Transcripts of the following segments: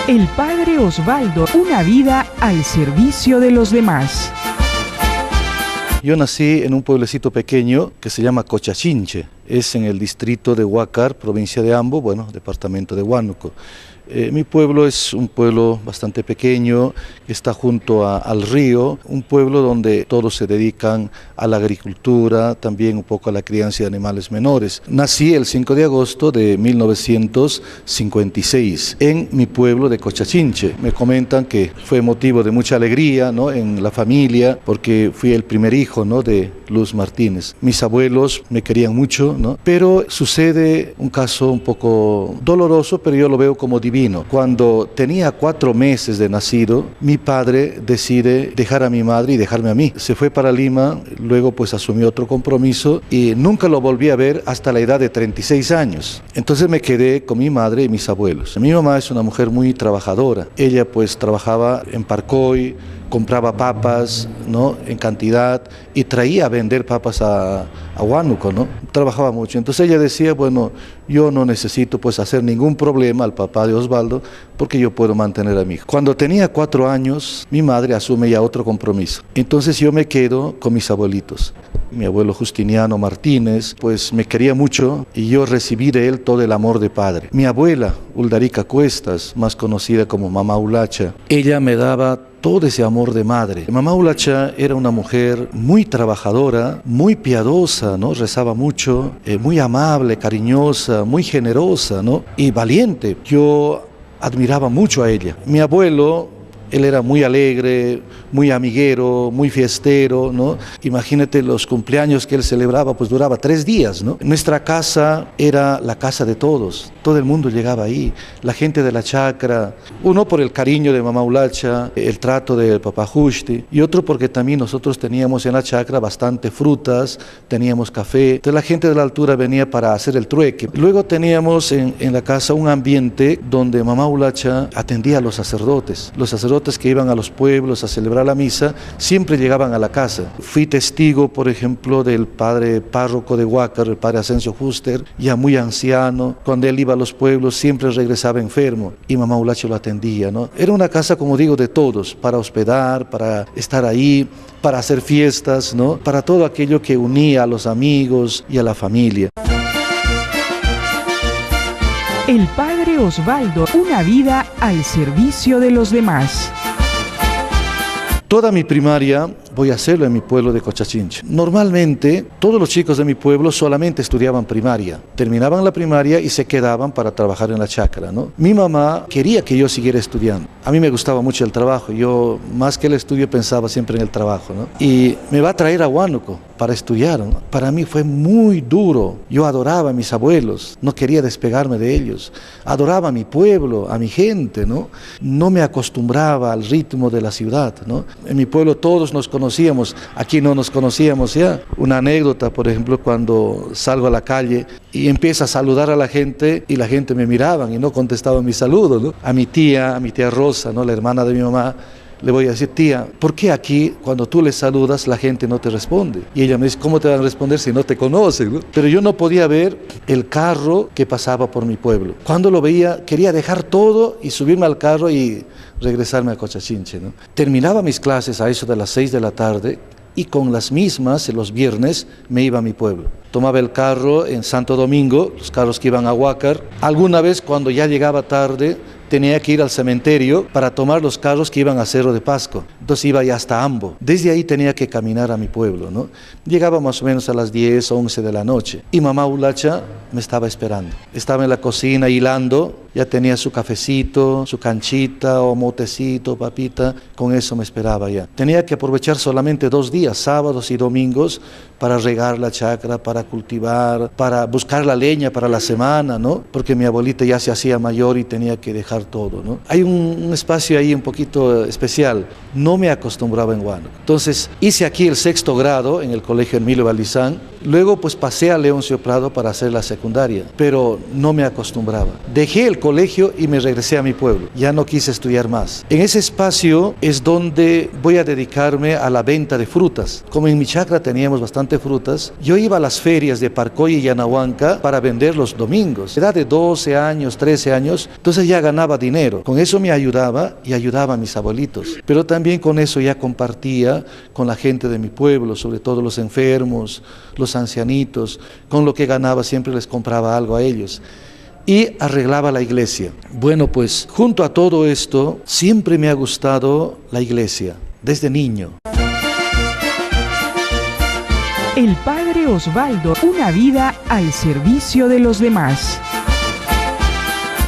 El padre Osvaldo, una vida al servicio de los demás. Yo nací en un pueblecito pequeño que se llama Cochachinche. Es en el distrito de Huácar, provincia de Ambo, bueno, departamento de Huánuco. Mi pueblo es un pueblo bastante pequeño, que está junto al río, un pueblo donde todos se dedican a la agricultura, también un poco a la crianza de animales menores. Nací el 5 de agosto de 1956 en mi pueblo de Cochachinche. Me comentan que fue motivo de mucha alegría, ¿no?, en la familia, porque fui el primer hijo, ¿no?, de Luz Martínez. Mis abuelos me querían mucho, ¿no?, pero sucede un caso un poco doloroso, pero yo lo veo como divino. Cuando tenía 4 meses de nacido, mi padre decide dejar a mi madre y dejarme a mí. Se fue para Lima, luego pues asumió otro compromiso y nunca lo volví a ver hasta la edad de 36 años. Entonces me quedé con mi madre y mis abuelos. Mi mamá es una mujer muy trabajadora. Ella pues trabajaba en Parcoy, compraba papas, ¿no?, en cantidad y traía a vender papas a Huánuco, ¿no? Trabajaba mucho. Entonces ella decía, bueno, yo no necesito pues hacer ningún problema al papá de Osvaldo porque yo puedo mantener a mi hijo. Cuando tenía 4 años, mi madre asume ya otro compromiso. Entonces yo me quedo con mis abuelitos. Mi abuelo Justiniano Martínez, pues me quería mucho y yo recibí de él todo el amor de padre. Mi abuela, Uldarica Cuestas, más conocida como Mamá Ulacha, ella me daba todo ese amor de madre. Mamá Ulacha era una mujer muy trabajadora, muy piadosa, ¿no? Rezaba mucho, muy amable, cariñosa, muy generosa, ¿no?, y valiente. Yo admiraba mucho a ella. Mi abuelo, él era muy alegre, muy amiguero, muy fiestero, ¿no? Imagínate los cumpleaños que él celebraba, pues duraba 3 días, ¿no? Nuestra casa era la casa de todos, todo el mundo llegaba ahí, la gente de la chacra, uno por el cariño de Mamá Ulacha, el trato del papá Justi, y otro porque también nosotros teníamos en la chacra bastante frutas, teníamos café, entonces la gente de la altura venía para hacer el trueque. Luego teníamos en la casa un ambiente donde Mamá Ulacha atendía a los sacerdotes que iban a los pueblos a celebrar la misa, siempre llegaban a la casa. Fui testigo, por ejemplo, del padre párroco de Huácar, el padre Asensio Fuster, ya muy anciano. Cuando él iba a los pueblos siempre regresaba enfermo y Mamá Ulacha lo atendía, ¿no? Era una casa, como digo, de todos, para hospedar, para estar ahí, para hacer fiestas, ¿no?, para todo aquello que unía a los amigos y a la familia. El padre Osvaldo, una vida al servicio de los demás. Toda mi primaria voy a hacerlo en mi pueblo de Cochachinche. Normalmente todos los chicos de mi pueblo solamente estudiaban primaria, terminaban la primaria y se quedaban para trabajar en la chacra, ¿no? Mi mamá quería que yo siguiera estudiando. A mí me gustaba mucho el trabajo, yo más que el estudio pensaba siempre en el trabajo, ¿no? Y me va a traer a Huánuco para estudiar, ¿no? Para mí fue muy duro. Yo adoraba a mis abuelos, no quería despegarme de ellos. Adoraba a mi pueblo, a mi gente, ¿no? No me acostumbraba al ritmo de la ciudad, ¿no? En mi pueblo todos nos conocíamos, aquí no nos conocíamos ya. Una anécdota, por ejemplo, cuando salgo a la calle y empiezo a saludar a la gente y la gente me miraban y no contestaban mi saludo, ¿no? A mi tía Rosa, ¿no?, la hermana de mi mamá, le voy a decir, tía, ¿por qué aquí cuando tú le saludas la gente no te responde? Y ella me dice, ¿cómo te van a responder si no te conocen, ¿no? Pero yo no podía ver el carro que pasaba por mi pueblo. Cuando lo veía, quería dejar todo y subirme al carro y regresarme a Cochachinche, ¿no? Terminaba mis clases a eso de las 6 de la tarde y con las mismas, los viernes, me iba a mi pueblo. Tomaba el carro en Santo Domingo, los carros que iban a Huácar. Alguna vez cuando ya llegaba tarde, tenía que ir al cementerio para tomar los carros que iban a Cerro de Pasco. Entonces iba ya hasta Ambo. Desde ahí tenía que caminar a mi pueblo, ¿no? Llegaba más o menos a las 10 o 11 de la noche y Mamá Ulacha me estaba esperando. Estaba en la cocina hilando, ya tenía su cafecito, su canchita o motecito, papita, con eso me esperaba ya. Tenía que aprovechar solamente 2 días, sábados y domingos, para regar la chacra, para cultivar, para buscar la leña para la semana, ¿no? Porque mi abuelita ya se hacía mayor y tenía que dejar todo, ¿no? Hay un espacio ahí un poquito especial. No me acostumbraba en Huánuco. Entonces hice aquí el 6º grado en el colegio Emilio Valdizán Luego pues pasé a Leoncio Prado para hacer la secundaria, pero no me acostumbraba. Dejé el colegio y me regresé a mi pueblo. Ya no quise estudiar más. En ese espacio es donde voy a dedicarme a la venta de frutas. Como en mi chacra teníamos bastante frutas, yo iba a las ferias de Parcoy y Yanahuanca para vender los domingos. Edad de 12 años, 13 años, entonces ya ganaba dinero. Con eso me ayudaba y ayudaba a mis abuelitos. Pero también con eso ya compartía con la gente de mi pueblo, sobre todo los enfermos, los ancianitos. Con lo que ganaba siempre les compraba algo a ellos. Y arreglaba la iglesia. Bueno, pues junto a todo esto, siempre me ha gustado la iglesia, desde niño. El Padre Osvaldo, una vida al servicio de los demás.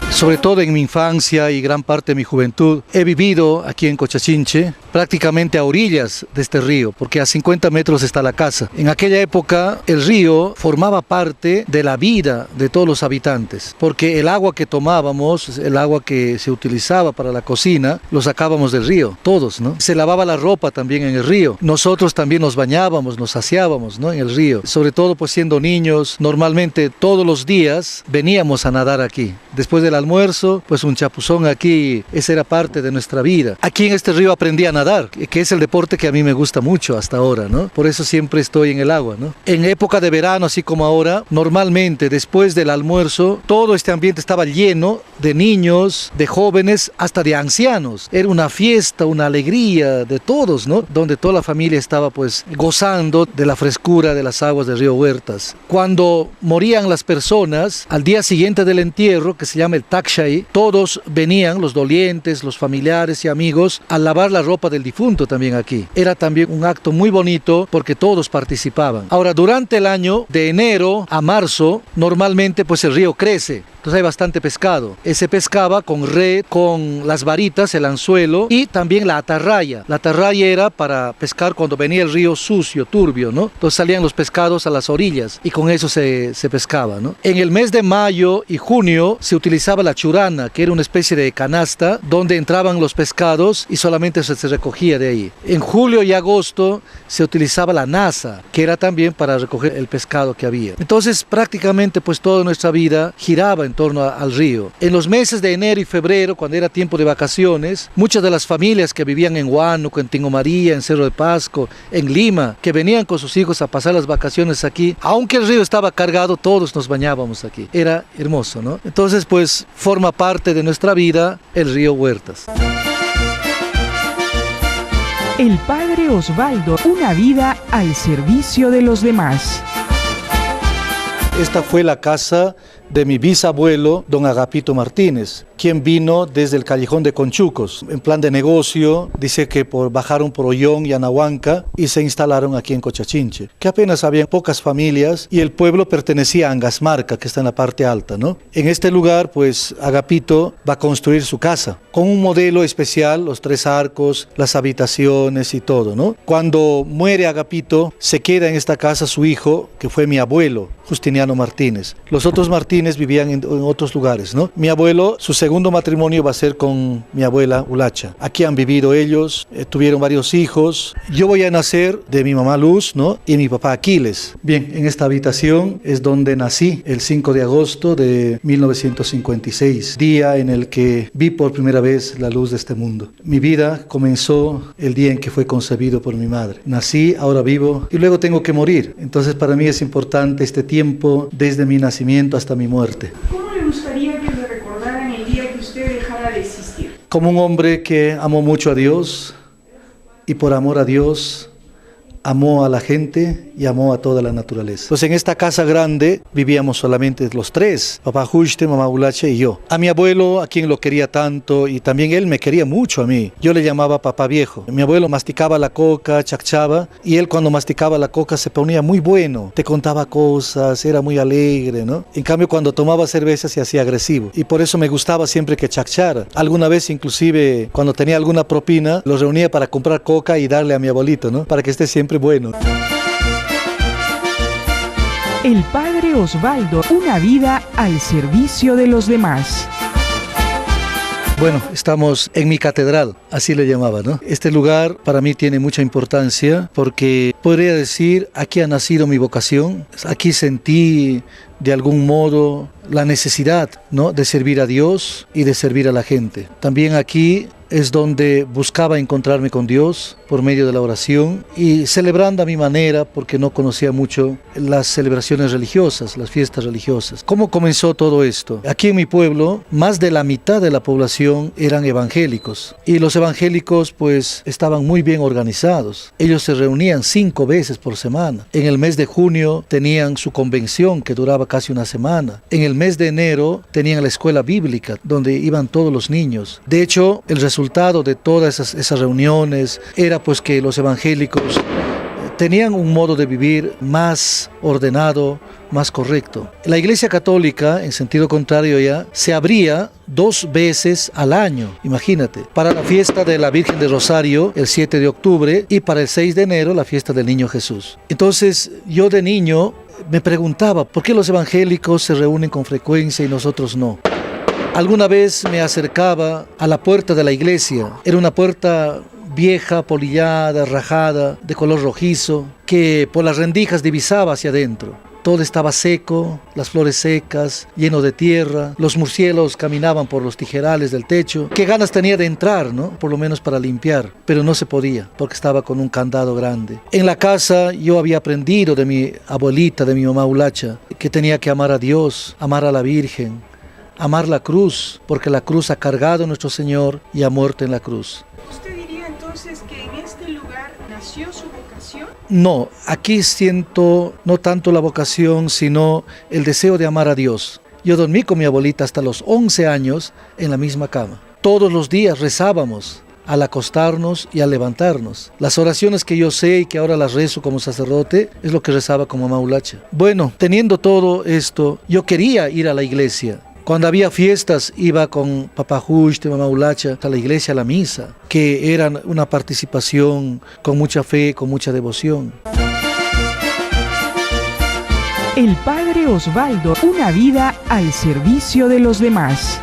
Sobre todo en mi infancia y gran parte de mi juventud, he vivido aquí en Cochabamba, prácticamente a orillas de este río, porque a 50 metros está la casa. En aquella época el río formaba parte de la vida de todos los habitantes, porque el agua que tomábamos, el agua que se utilizaba para la cocina, lo sacábamos del río, todos, ¿no? Se lavaba la ropa también en el río. Nosotros también nos bañábamos, nos saciábamos, ¿no? En el río. Sobre todo pues siendo niños, normalmente todos los días veníamos a nadar aquí. Después del almuerzo, pues un chapuzón aquí, esa era parte de nuestra vida. Aquí en este río aprendí a nadar, que es el deporte que a mí me gusta mucho hasta ahora, ¿no? Por eso siempre estoy en el agua, ¿no? En época de verano, así como ahora, normalmente después del almuerzo, todo este ambiente estaba lleno de niños, de jóvenes, hasta de ancianos. Era una fiesta, una alegría de todos, ¿no? Donde toda la familia estaba pues gozando de la frescura de las aguas del río Huertas. Cuando morían las personas, al día siguiente del entierro, que se llama el Takshay, todos venían, los dolientes, los familiares y amigos, a lavar la ropa del difunto también aquí. Era también un acto muy bonito porque todos participaban. Ahora, durante el año, de enero a marzo, normalmente pues el río crece. Entonces hay bastante pescado. Se pescaba con red, con las varitas, el anzuelo y también la atarraya. La atarraya era para pescar cuando venía el río sucio, turbio, ¿no? Entonces salían los pescados a las orillas y con eso se pescaba, ¿no? En el mes de mayo y junio se utilizaba la churana, que era una especie de canasta donde entraban los pescados y solamente se recogía de ahí. En julio y agosto se utilizaba la nasa, que era también para recoger el pescado que había. Entonces prácticamente pues toda nuestra vida giraba en torno al río. En los meses de enero y febrero, cuando era tiempo de vacaciones, muchas de las familias que vivían en Huánuco, en Tingo María, en Cerro de Pasco, en Lima, que venían con sus hijos a pasar las vacaciones aquí, aunque el río estaba cargado, todos nos bañábamos aquí. Era hermoso, ¿no? Entonces, pues, forma parte de nuestra vida el río Huertas. El Padre Osvaldo, una vida al servicio de los demás. Esta fue la casa de mi bisabuelo, don Agapito Martínez, quien vino desde el Callejón de Conchucos. En plan de negocio, dice que bajaron por Ollón y Anahuanca y se instalaron aquí en Cochabamba, que apenas había pocas familias y el pueblo pertenecía a Angasmarca, que está en la parte alta, ¿no? En este lugar, pues, Agapito va a construir su casa, con un modelo especial, los 3 arcos, las habitaciones y todo, ¿no? Cuando muere Agapito, se queda en esta casa su hijo, que fue mi abuelo, Justiniano Martínez. Los otros Martínez vivían en otros lugares, ¿no? Mi abuelo, su segundo matrimonio va a ser con mi abuela Ulacha. Aquí han vivido ellos, tuvieron varios hijos. Yo voy a nacer de mi mamá Luz, ¿no? Y mi papá Aquiles. Bien, en esta habitación es donde nací, el 5 de agosto de 1956, día en el que vi por primera vez la luz de este mundo. Mi vida comenzó el día en que fue concebido por mi madre. Nací, ahora vivo y luego tengo que morir. Entonces para mí es importante este tiempo desde mi nacimiento hasta mi muerte. ¿Cómo le gustaría que le recordaran el día que usted dejara de existir? Como un hombre que amó mucho a Dios y por amor a Dios amó a la gente y amó a toda la naturaleza. Pues en esta casa grande vivíamos solamente los 3, papá Juste, mamá Ulache y yo. A mi abuelo, a quien lo quería tanto, y también él me quería mucho a mí. Yo le llamaba papá viejo. Mi abuelo masticaba la coca, chacchaba, y él cuando masticaba la coca se ponía muy bueno. Te contaba cosas, era muy alegre, ¿no? En cambio, cuando tomaba cerveza se hacía agresivo. Y por eso me gustaba siempre que chacchara. Alguna vez, inclusive, cuando tenía alguna propina, los reunía para comprar coca y darle a mi abuelito, ¿no? Para que esté siempre bueno. El Padre Osvaldo, una vida al servicio de los demás. Bueno, estamos en mi catedral, así le llamaba, ¿no? Este lugar para mí tiene mucha importancia porque podría decir, aquí ha nacido mi vocación, aquí sentí de algún modo la necesidad, ¿no?, de servir a Dios y de servir a la gente. También aquí es donde buscaba encontrarme con Dios por medio de la oración y celebrando a mi manera, porque no conocía mucho las celebraciones religiosas, las fiestas religiosas. ¿Cómo comenzó todo esto? Aquí en mi pueblo, más de la mitad de la población eran evangélicos y los evangélicos pues estaban muy bien organizados. Ellos se reunían 5 veces por semana. En el mes de junio tenían su convención que duraba casi una semana. En el mes de enero tenían la escuela bíblica donde iban todos los niños. De hecho, el resultado de todas esas reuniones era pues que los evangélicos tenían un modo de vivir más ordenado, más correcto. La Iglesia Católica, en sentido contrario ya, se abría 2 veces al año, imagínate, para la fiesta de la Virgen de Rosario, el 7 de octubre, y para el 6 de enero, la fiesta del Niño Jesús. Entonces, yo de niño me preguntaba, ¿por qué los evangélicos se reúnen con frecuencia y nosotros no? Alguna vez me acercaba a la puerta de la iglesia. Era una puerta vieja, polillada, rajada, de color rojizo, que por las rendijas divisaba hacia adentro. Todo estaba seco, las flores secas, lleno de tierra, los murciélagos caminaban por los tijerales del techo. Qué ganas tenía de entrar, ¿no? Por lo menos para limpiar, pero no se podía, porque estaba con un candado grande. En la casa yo había aprendido de mi abuelita, de mi mamá Ulacha, que tenía que amar a Dios, amar a la Virgen, amar la cruz, porque la cruz ha cargado a nuestro Señor y ha muerto en la cruz. ¿Usted diría entonces que en este lugar nació su vocación? No, aquí siento no tanto la vocación, sino el deseo de amar a Dios. Yo dormí con mi abuelita hasta los 11 años en la misma cama. Todos los días rezábamos al acostarnos y al levantarnos. Las oraciones que yo sé y que ahora las rezo como sacerdote es lo que rezaba con mamá Ulacha. Bueno, teniendo todo esto, yo quería ir a la iglesia. Cuando había fiestas iba con papá Juste, mamá Ulacha, a la iglesia, a la misa, que era una participación con mucha fe, con mucha devoción. El Padre Osvaldo, una vida al servicio de los demás.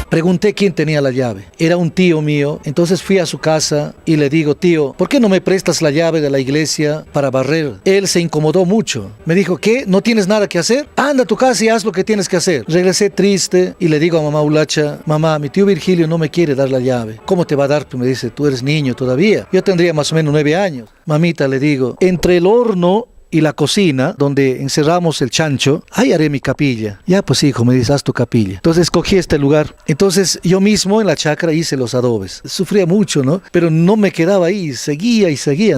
Pregunté quién tenía la llave. Era un tío mío. Entonces fui a su casa y le digo, tío, ¿por qué no me prestas la llave de la iglesia para barrer? Él se incomodó mucho. Me dijo, ¿qué? ¿No tienes nada que hacer? Anda a tu casa y haz lo que tienes que hacer. Regresé triste y le digo a mamá Ulacha, mamá, mi tío Virgilio no me quiere dar la llave. ¿Cómo te va a dar? Me dice, tú eres niño todavía. Yo tendría más o menos 9 años. Mamita, le digo, entre el horno y la cocina, donde encerramos el chancho, ahí haré mi capilla. Ya pues hijo, me dice, haz tu capilla. Entonces escogí este lugar. Entonces yo mismo en la chacra hice los adobes. Sufría mucho, ¿no? Pero no me quedaba ahí, seguía,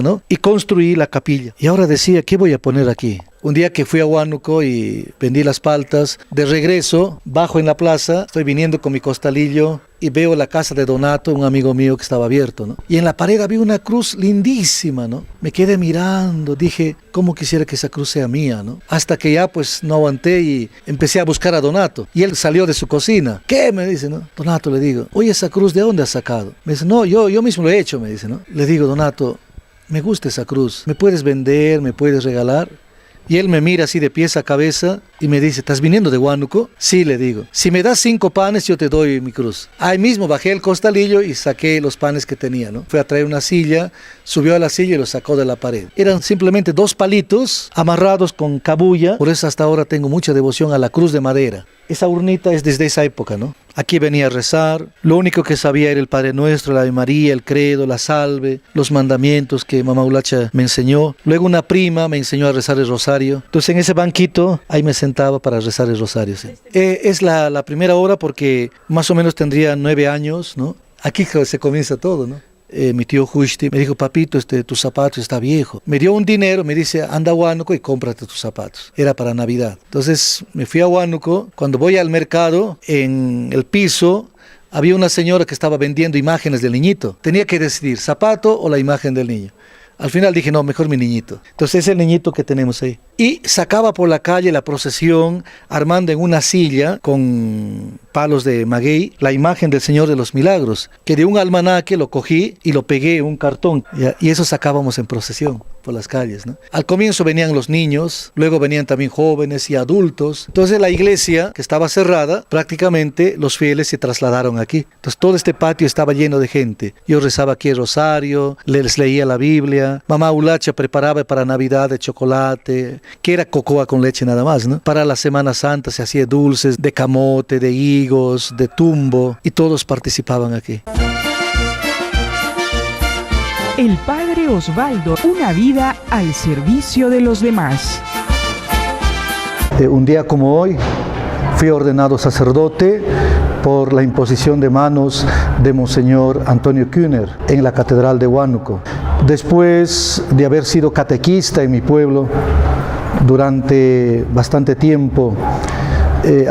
¿no? Y construí la capilla. Y ahora decía, ¿qué voy a poner aquí? Un día que fui a Huánuco y vendí las paltas, de regreso, bajo en la plaza, estoy viniendo con mi costalillo y veo la casa de Donato, un amigo mío que estaba abierto, ¿no? Y en la pared había una cruz lindísima, ¿no? Me quedé mirando, dije, ¿cómo quisiera que esa cruz sea mía, ¿no? Hasta que ya pues no aguanté y empecé a buscar a Donato. Y él salió de su cocina. ¿Qué? Me dice, ¿no? Donato, le digo, oye, ¿esa cruz de dónde has sacado? Me dice, no, yo mismo lo he hecho, me dice, ¿no? Le digo, Donato, me gusta esa cruz, ¿me puedes vender, me puedes regalar? Y él me mira así de pies a cabeza y me dice, ¿estás viniendo de Huánuco? Sí, le digo. Si me das 5 panes, yo te doy mi cruz. Ahí mismo bajé el costalillo y saqué los panes que tenía, ¿no? Fue a traer una silla, subió a la silla y lo sacó de la pared. Eran simplemente 2 palitos amarrados con cabuya. Por eso hasta ahora tengo mucha devoción a la cruz de madera. Esa urnita es desde esa época, ¿no? Aquí venía a rezar. Lo único que sabía era el Padre Nuestro, la Ave María, el Credo, la Salve, los mandamientos que mamá Ulacha me enseñó. Luego una prima me enseñó a rezar el rosario. Entonces en ese banquito ahí me sentaba para rezar el rosario. ¿Sí? Es la primera hora porque más o menos tendría 9 años, ¿no? Aquí se comienza todo, ¿no? Mi tío Justi me dijo, papito, tu zapato está viejo. Me dio un dinero, me dice, anda a Huánuco y cómprate tus zapatos. Era para Navidad. Entonces me fui a Huánuco. Cuando voy al mercado, en el piso había una señora que estaba vendiendo imágenes del niñito. Tenía que decidir, zapato o la imagen del niño. Al final dije, no, mejor mi niñito. Entonces es el niñito que tenemos ahí. Y sacaba por la calle la procesión, armando en una silla con palos de maguey la imagen del Señor de los Milagros, que de un almanaque lo cogí y lo pegué en un cartón. Y eso sacábamos en procesión. por las calles, ¿no? Al comienzo venían los niños, luego venían también jóvenes y adultos. Entonces la iglesia, que estaba cerrada, prácticamente los fieles se trasladaron aquí. Entonces todo este patio estaba lleno de gente. Yo rezaba aquí el rosario, les leía la Biblia. Mamá Ulacha preparaba para Navidad de chocolate, que era cocoa con leche nada más, ¿no? Para la Semana Santa se hacía dulces de camote, de higos, de tumbo, y todos participaban aquí. El Padre Osvaldo, una vida al servicio de los demás. Un día como hoy fui ordenado sacerdote por la imposición de manos de Monseñor Antonio Kühner en la Catedral de Huánuco. Después de haber sido catequista en mi pueblo durante bastante tiempo,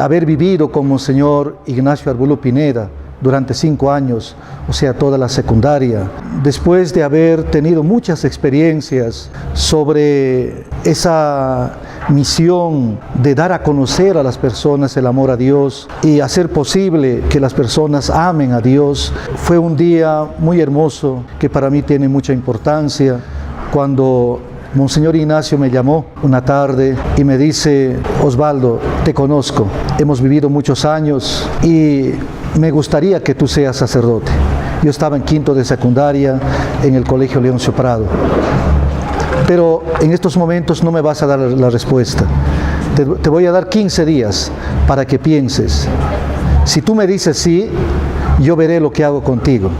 haber vivido con Monseñor Ignacio Arbulú Pineda durante 5 años, o sea, toda la secundaria. Después de haber tenido muchas experiencias sobre esa misión de dar a conocer a las personas el amor a Dios y hacer posible que las personas amen a Dios, fue un día muy hermoso que para mí tiene mucha importancia cuando Monseñor Ignacio me llamó una tarde y me dice: Osvaldo, te conozco, hemos vivido muchos años y me gustaría que tú seas sacerdote. Yo estaba en 5º de secundaria en el Colegio Leoncio Prado. Pero en estos momentos no me vas a dar la respuesta. Te voy a dar 15 días para que pienses. Si tú me dices sí, yo veré lo que hago contigo.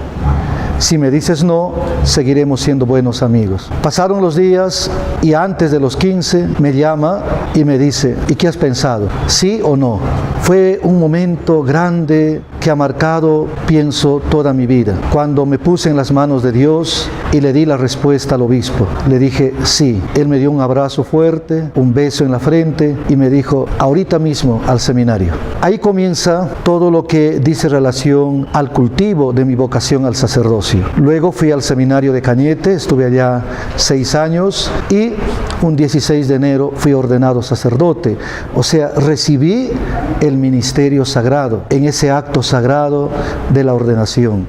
Si me dices no, seguiremos siendo buenos amigos. Pasaron los días y antes de los 15 me llama y me dice: ¿y qué has pensado? ¿Sí o no? Fue un momento grande que ha marcado, pienso, toda mi vida. Cuando me puse en las manos de Dios y le di la respuesta al obispo, le dije sí. Él me dio un abrazo fuerte, un beso en la frente y me dijo: ahorita mismo al seminario. Ahí comienza todo lo que dice relación al cultivo de mi vocación al sacerdocio. Luego fui al seminario de Cañete, estuve allá 6 años y un 16 de enero fui ordenado sacerdote. O sea, recibí el ministerio sagrado en ese acto sagrado de la ordenación.